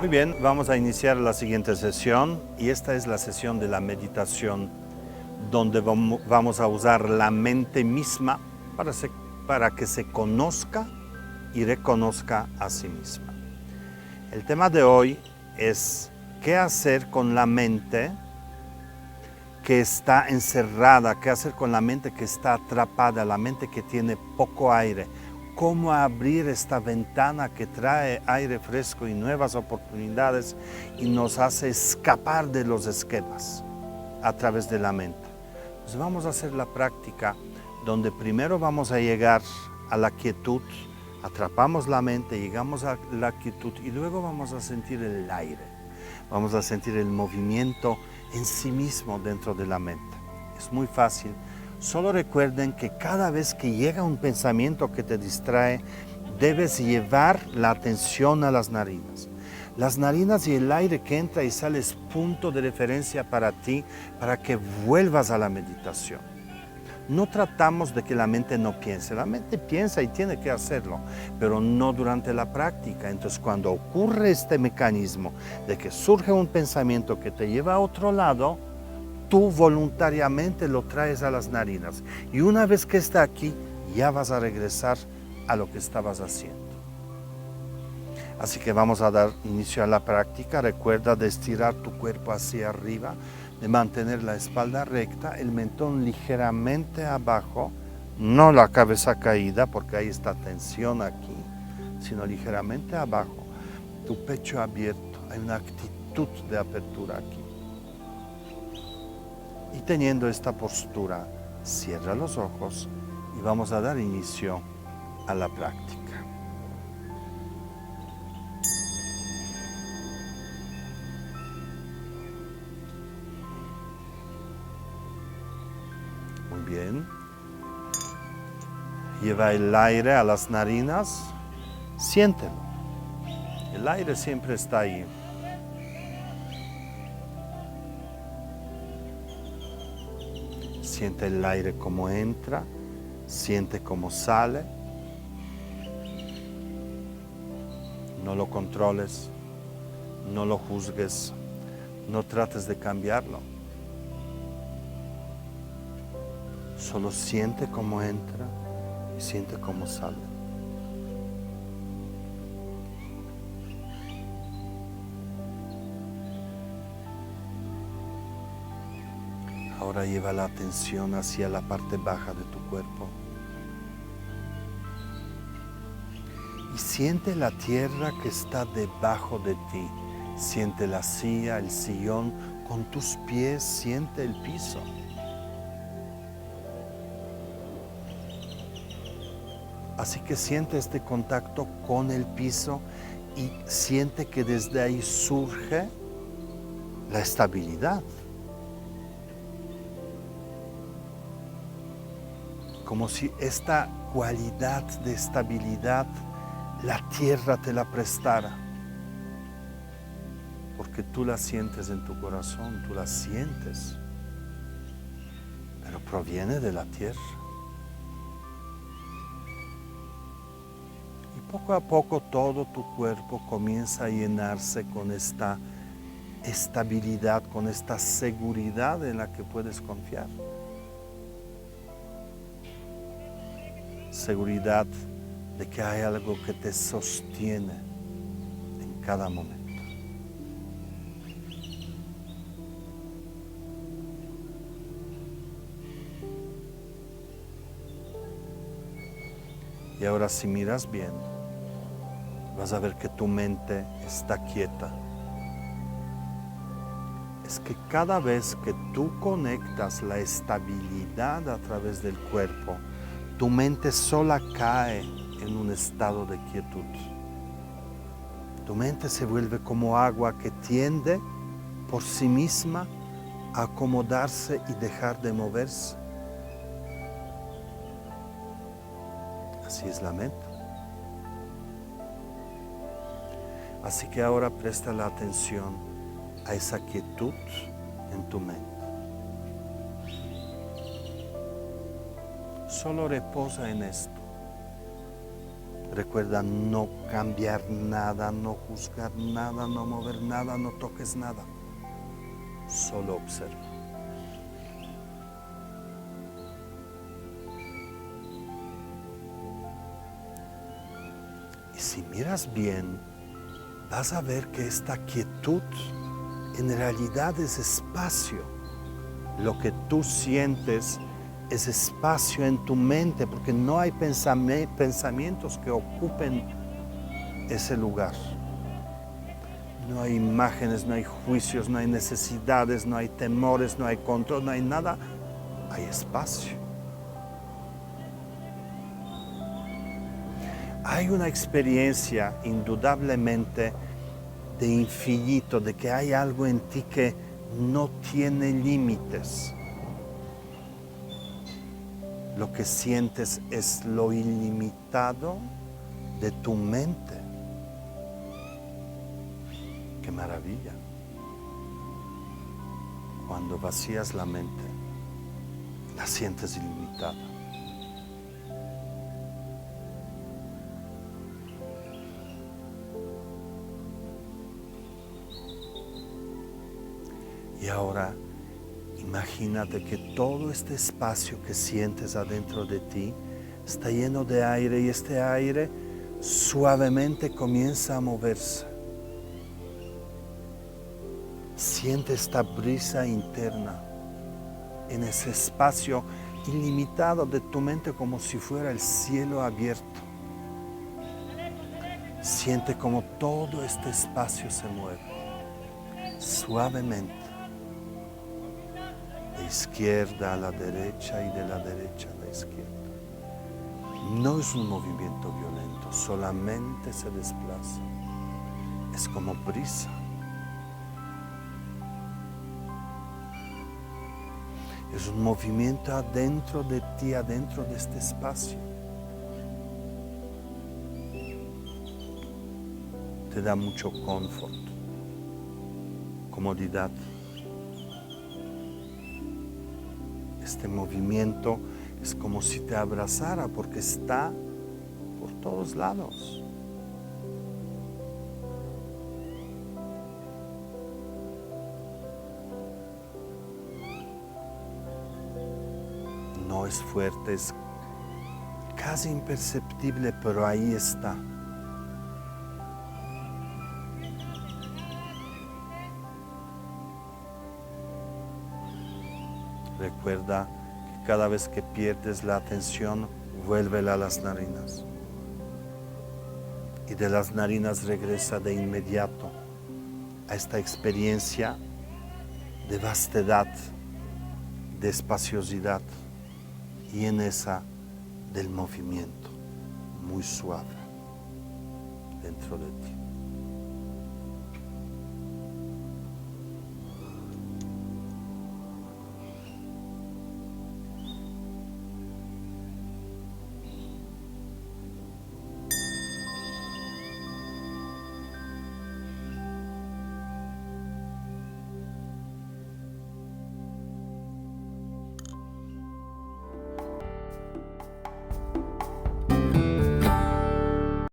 Muy bien, vamos a iniciar la siguiente sesión y esta es la sesión de la meditación donde vamos a usar la mente misma para que se conozca y reconozca a sí misma. El tema de hoy es qué hacer con la mente que está encerrada, qué hacer con la mente que está atrapada, la mente que tiene poco aire. Cómo abrir esta ventana que trae aire fresco y nuevas oportunidades y nos hace escapar de los esquemas a través de la mente. Entonces vamos a hacer la práctica donde primero vamos a llegar a la quietud, atrapamos la mente, llegamos a la quietud y luego vamos a sentir el aire. Vamos a sentir el movimiento en sí mismo dentro de la mente. Es muy fácil. Solo recuerden que cada vez que llega un pensamiento que te distrae, debes llevar la atención a las narinas. Las narinas y el aire que entra y sale es punto de referencia para ti, para que vuelvas a la meditación. No tratamos de que la mente no piense. La mente piensa y tiene que hacerlo, pero no durante la práctica. Entonces, cuando ocurre este mecanismo de que surge un pensamiento que te lleva a otro lado, tú voluntariamente lo traes a las narinas. Y una vez que está aquí, ya vas a regresar a lo que estabas haciendo. Así que vamos a dar inicio a la práctica. Recuerda de estirar tu cuerpo hacia arriba, de mantener la espalda recta, el mentón ligeramente abajo, no la cabeza caída porque hay esta tensión aquí, sino ligeramente abajo, tu pecho abierto, hay una actitud de apertura aquí. Y teniendo esta postura, cierra los ojos y vamos a dar inicio a la práctica. Muy bien. Lleva el aire a las narinas, siéntelo. El aire siempre está ahí. Siente el aire como entra, siente cómo sale. No lo controles, no lo juzgues, no trates de cambiarlo. Solo siente cómo entra y siente cómo sale. Ahora lleva la atención hacia la parte baja de tu cuerpo. Y siente la tierra que está debajo de ti. Siente la silla, el sillón, con tus pies siente el piso. Así que siente este contacto con el piso y siente que desde ahí surge la estabilidad. Como si esta cualidad de estabilidad la tierra te la prestara. Porque tú la sientes en tu corazón, tú la sientes. Pero proviene de la tierra. Y poco a poco todo tu cuerpo comienza a llenarse con esta estabilidad, con esta seguridad en la que puedes confiar. Seguridad de que hay algo que te sostiene en cada momento. Y ahora si miras bien, vas a ver que tu mente está quieta. Es que cada vez que tú conectas la estabilidad a través del cuerpo, tu mente sola cae en un estado de quietud. Tu mente se vuelve como agua que tiende por sí misma a acomodarse y dejar de moverse. Así es la mente. Así que ahora presta la atención a esa quietud en tu mente. Solo reposa en esto. Recuerda no cambiar nada, no juzgar nada, no mover nada, no toques nada. Solo observa. Y si miras bien, vas a ver que esta quietud en realidad es espacio. Lo que tú sientes es espacio en tu mente, porque no hay pensamientos que ocupen ese lugar. No hay imágenes, no hay juicios, no hay necesidades, no hay temores, no hay control, no hay nada. Hay espacio. Hay una experiencia indudablemente de infinito, de que hay algo en ti que no tiene límites. Lo que sientes es lo ilimitado de tu mente. ¡Qué maravilla! Cuando vacías la mente, la sientes ilimitada. Y ahora, imagínate que todo este espacio que sientes adentro de ti está lleno de aire y este aire suavemente comienza a moverse. Siente esta brisa interna en ese espacio ilimitado de tu mente como si fuera el cielo abierto. Siente como todo este espacio se mueve suavemente. De izquierda a la derecha y de la derecha a la izquierda. No es un movimiento violento, solamente se desplaza. Es como brisa. Es un movimiento adentro de ti, adentro de este espacio. Te da mucho confort, comodidad. Este movimiento es como si te abrazara porque está por todos lados. No es fuerte, es casi imperceptible, pero ahí está. Recuerda que cada vez que pierdes la atención, vuélvela a las narinas. Y de las narinas regresa de inmediato a esta experiencia de vastedad, de espaciosidad y en esa del movimiento muy suave dentro de ti.